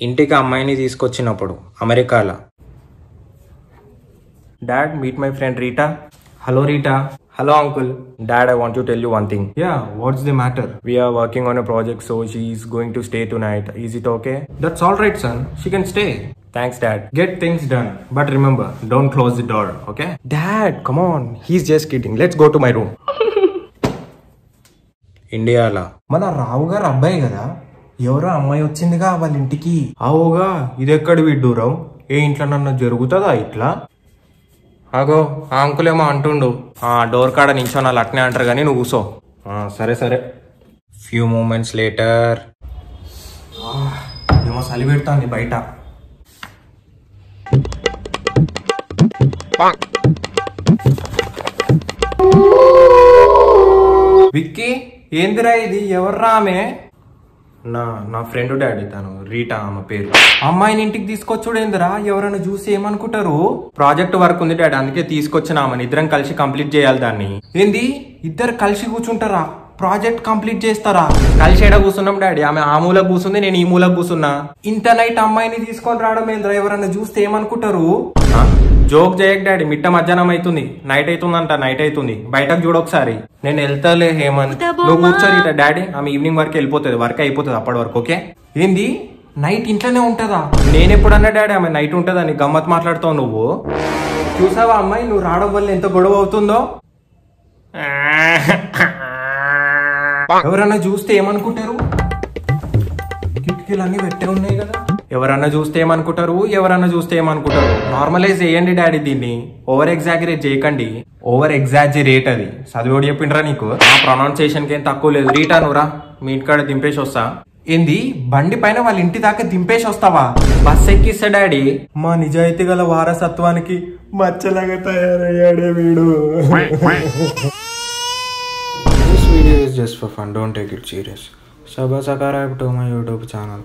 ఇంటికి అమ్మాయిని తీసుకొచ్చినప్పుడు అమెరికాలో. Dad, meet my friend Rita. Hello Rita. Hello uncle. Dad, I want to tell you one thing. Yeah, what's the matter? We are working on a project, so she is going to stay tonight. Is it okay? That's alright, son. She can stay. Thanks Dad. Get things done. But remember, don't close the door, okay? Dad, come on. He's just kidding. Let's go to my room. ఇండియాలో మన రావు గారు అబ్బాయి కదా, ఎవరో అమ్మాయి వచ్చిందిగా వాళ్ళ ఇంటికి. అవుగా, ఇది ఎక్కడ విడ్డూరం? ఏ ఇంట్లో నన్ను జరుగుతుందా ఇట్లా? అగో ఆ అంకుల్ ఏమో అంటుండు, ఆ డోర్ కాడ నించోనాలి అట్నే అంటారు కానీ నువ్వు కూసో. సరే సరే. Few moments later. ఏమో చలి పెడతాంది బయట. విక్కీ, ఏందిరా ఇది? ఎవర్రా ఆమె? నా ఫ్రెండ్ డాడీ, తను రీటా ఆమె పేరు. అమ్మాయిని ఇంటికి తీసుకొచ్చుడేందిరా? ఎవరైనా చూసి ఏమనుకుంటారు? ప్రాజెక్ట్ వర్క్ ఉంది డాడీ, అందుకే తీసుకొచ్చిన ఆమెను. ఇద్దరం కలిసి కంప్లీట్ చేయాలి దాన్ని. ఏంది, ఇద్దరు కలిసి కూర్చుంటారా? ప్రాజెక్ట్ కంప్లీట్ చేస్తారా? కలిసి ఎడ కూర్చున్నాం డాడీ. ఆమె ఆ మూలకు కూర్చుంది, నేను ఈ మూలకు కూర్చున్నా. ఇంత నైట్ అమ్మాయిని తీసుకొని రావడం ఏంద్రా? ఎవరైనా చూస్తే ఏమనుకుంటారు? జోక్ చేయక డాడీ, మిట్ట మధ్యాహ్నం అవుతుంది, నైట్ అవుతుందంట. నైట్ అవుతుంది, బయటకు చూడొకసారి. నేను వెళ్తాలే హేమంత్, నువ్వు కూర్చోరి డాడీ. ఆమె ఈవినింగ్ వరకు వెళ్ళిపోతుంది, వర్క్ అయిపోతుంది అప్పటి వరకు. ఓకే? ఏంది, నైట్ ఇంట్లోనే ఉంటదా? నేను ఎప్పుడన్నా డాడీ ఆమె నైట్ ఉంటుందని గమ్మత్ మాట్లాడుతావు నువ్వు. చూసావా అమ్మాయి, నువ్వు రావడం వల్ల ఎంత గొడవ అవుతుందో? ఎవరన్నా చూస్తే ఏమనుకుంటారు? కిటికీలన్నీ పెట్టే ఉన్నాయి కదా. ఎవరన్నా చూస్తే ఏమనుకుంటారు, ఎవరన్నా చూస్తే ఏమనుకుంటారు. నార్మలైజ్ చేయండి డాడీ, దీన్ని ఓవర్ ఎగ్జాగరేట్ చేయకండి. ఓవర్ ఎగ్జాజరేట్ అది చదివేడు చెప్పిండ్రా నీకు? ఆ ప్రొనౌన్సియేషన్ కి ఏం తక్కువ లేదు. రీటా నువ్వురా, మీ ఇంటికాడ దింపేసి వస్తా. ఏంది, బండి పైన వాళ్ళ ఇంటి దాకా దింపేసి వస్తావా? బస్ ఎక్కిస్తా డాడీ. మా నిజాయితీ గల వారసత్వానికి మచ్చలాగా తయారయ్యాడే వీడు. This video is just for fun, don't take it serious. Subscribe to my YouTube channel.